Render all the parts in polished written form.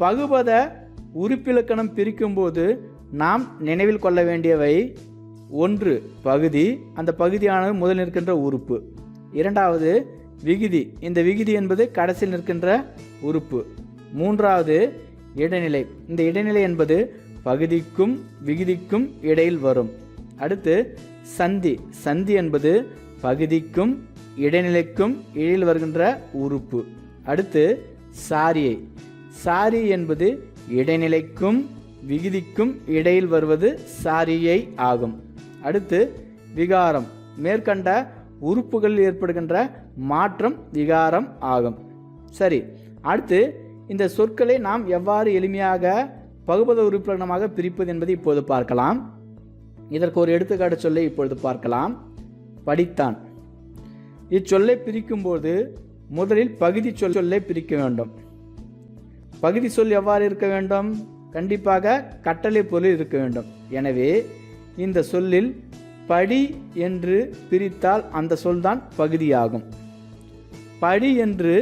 பகுபத உறுப்பிலக்கணம் பிரிக்கும்போது நாம் நினைவில் கொள்ள வேண்டியவை: ஒன்று பகுதி, அந்த பகுதியானது முதல் நிற்கின்ற உறுப்பு. இரண்டாவது விகுதி, இந்த விகுதி என்பது கடைசியில் நிற்கின்ற உறுப்பு. மூன்றாவது இடைநிலை, இந்த இடைநிலை என்பது பகுதிக்கும் விகுதிக்கும் இடையில் வரும். அடுத்து சந்தி, சந்தி என்பது பகுதிக்கும் இடைநிலைக்கும் இடையில் வருகின்ற உறுப்பு. அடுத்து சாரியை, சாரி என்பது இடைநிலைக்கும் விகுதிக்கும் இடையில் வருவது சாரியை ஆகும். அடுத்து விகாரம், மேற்கண்ட உறுப்புகளில் ஏற்படுகின்ற மாற்றம் விகாரம் ஆகும். சரி, அடுத்து இந்த சொற்களை நாம் எவ்வாறு எளிமையாக பகுபத உறுப்பிலக்கணமாக பிரிப்பது என்பதை இப்போது பார்க்கலாம். இதற்கு ஒரு எடுத்துக்காட்டு சொல்லை இப்பொழுது பார்க்கலாம். படித்தான். இச்சொல்லை பிரிக்கும்போது முதலில் பகுதி சொல்லை பிரிக்க வேண்டும். பகுதி சொல் எவ்வாறு இருக்க வேண்டும்? கண்டிப்பாக கட்டளை பொருள் இருக்க வேண்டும். எனவே இந்த சொல்லில் படி என்று பிரித்தால் அந்த சொல்தான் பகுதியாகும். படி என்று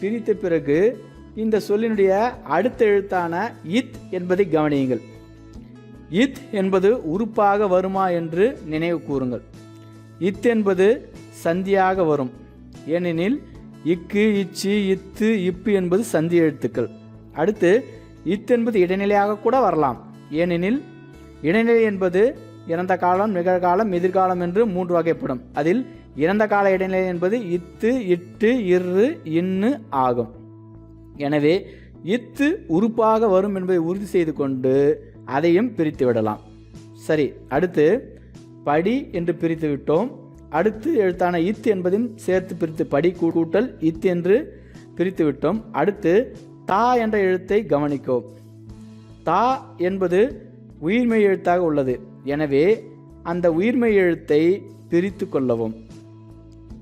பிரித்த பிறகு இந்த சொல்லினுடைய அடுத்த எழுத்தான இத் என்பதை கவனியுங்கள். இத் என்பது உறுப்பாக வருமா என்று நினைவு கூறுங்கள். இத் என்பது சந்தியாக வரும். ஏனெனில் இக்கு, இச்சு, இத்து, இப்பு என்பது சந்தி எழுத்துக்கள். அடுத்து இத் என்பது இடைநிலையாக கூட வரலாம். ஏனெனில் இடைநிலை என்பது இறந்த காலம், நிகழ்காலம், எதிர்காலம் என்று 3 வகைப்படும். அதில் இறந்த கால இடைநிலை என்பது இத்து, இட்டு, இரு, இன்னு ஆகும். எனவே இத்து உறுப்பாக வரும் என்பதை உறுதி செய்து கொண்டு அதையும் பிரித்து விடலாம். சரி, அடுத்து படி என்று பிரித்து விட்டோம். அடுத்து எழுத்தான இத் என்பதையும் சேர்த்து பிரித்து படி கூட்டல் இத் என்று பிரித்து விட்டோம். அடுத்து தா என்ற எழுத்தை கவனிக்கும். தா என்பது உயிர்மெய் எழுத்தாக உள்ளது. எனவே அந்த உயிர்மெய் எழுத்தை பிரித்து கொள்ளவும்.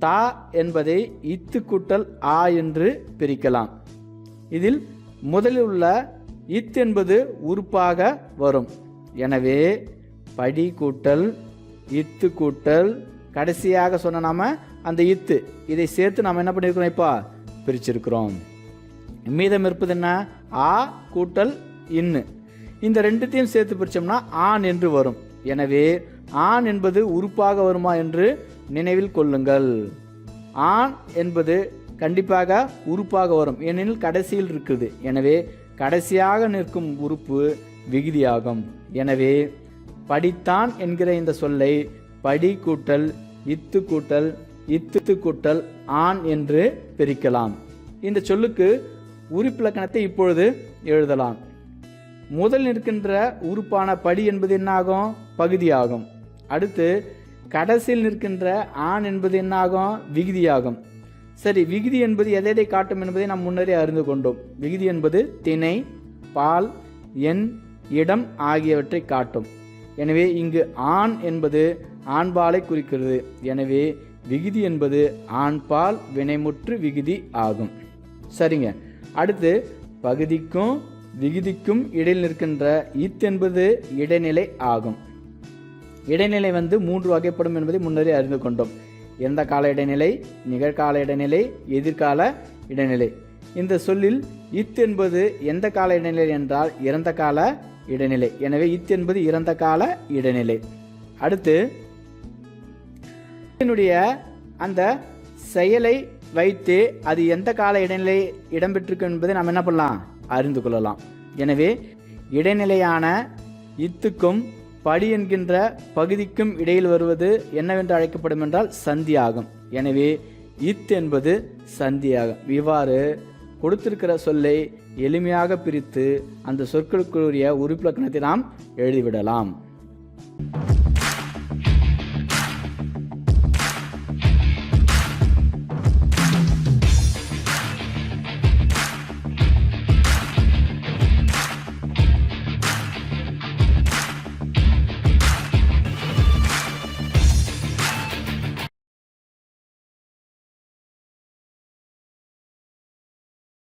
தா என்பதை இத்து கூட்டல் ஆ என்று பிரிக்கலாம். இதில் முதலில் உள்ள இத் என்பது உறுப்பாக வரும். எனவே படி கூட்டல் இத்து கூட்டல் கடைசியாக சொன்ன நாம அந்த இத்து, இதை சேர்த்து நாம் என்ன பண்ணியிருக்கிறோம்? இப்போ பிரிச்சிருக்கிறோம். மீதம் இருப்பது என்ன? ஆ கூட்டல் இன்னு. இந்த ரெண்டுத்தையும் சேர்த்து பிரித்தோம்னா ஆண் என்று வரும். எனவே ஆண் என்பது உறுப்பாக வருமா என்று நினைவில் கொள்ளுங்கள். ஆண் என்பது கண்டிப்பாக உறுப்பாக வரும், ஏனெனில் கடைசியில் இருக்குது. எனவே கடைசியாக நிற்கும் உறுப்பு விகுதியாகும். எனவே படித்தான் என்கிற இந்த சொல்லை படி கூட்டல் இத்து கூட்டல் இத்து கூட்டல் ஆண் என்று பிரிக்கலாம். இந்த சொல்லுக்கு உறுப்பிலக்கணத்தை இப்பொழுது எழுதலாம். முதல் நிற்கின்ற உறுப்பான படி என்பது என்னாகும்? பகுதியாகும். அடுத்து கடைசியில் நிற்கின்ற ஆண் என்பது என்னாகும்? விகுதியாகும். சரி, விகுதி என்பது எதை காட்டும் என்பதை நாம் முன்னரே அறிந்து கொண்டோம். விகுதி என்பது திணை, பால், எண், இடம் ஆகியவற்றை காட்டும். எனவே இங்கு ஆண் என்பது ஆண்பாலை குறிக்கிறது. எனவே விகுதி என்பது ஆண்பால் வினைமுற்று விகுதி ஆகும். சரிங்க, அடுத்து பகுதிக்கும் விகுதிக்கும் இடையில் நிற்கின்ற இத் என்பது இடைநிலை ஆகும். இடைநிலை 3 வகைப்படும் என்பதை முன்னரே அறிந்து கொண்டோம். இறந்த கால இடைநிலை, நிகழ்கால இடைநிலை, எதிர்கால இடைநிலை. இந்த சொல்லில் இத் என்பது எந்த கால இடைநிலை என்றால் இறந்த கால இடைநிலை. எனவே இத் என்பது இறந்த கால இடைநிலை. அடுத்து அந்த செயலை வைத்து அது எந்த கால இடைநிலை இடம்பெற்றிருக்கு என்பதை நாம் என்ன பண்ணலாம்? அறிந்து கொள்ளலாம். எனவே இடைநிலையான இத்துக்கும் படி என்கின்ற பகுதிக்கும் இடையில் வருவது என்னவென்று அழைக்கப்படும் என்றால் சந்தி ஆகும். எனவே இத் என்பது சந்தியாகும். இவ்வாறு கொடுத்திருக்கிற சொல்லை எளிமையாக பிரித்து அந்த சொற்களுக்குரிய உறுப்பிலக்கணத்தை நாம் எழுதிவிடலாம்.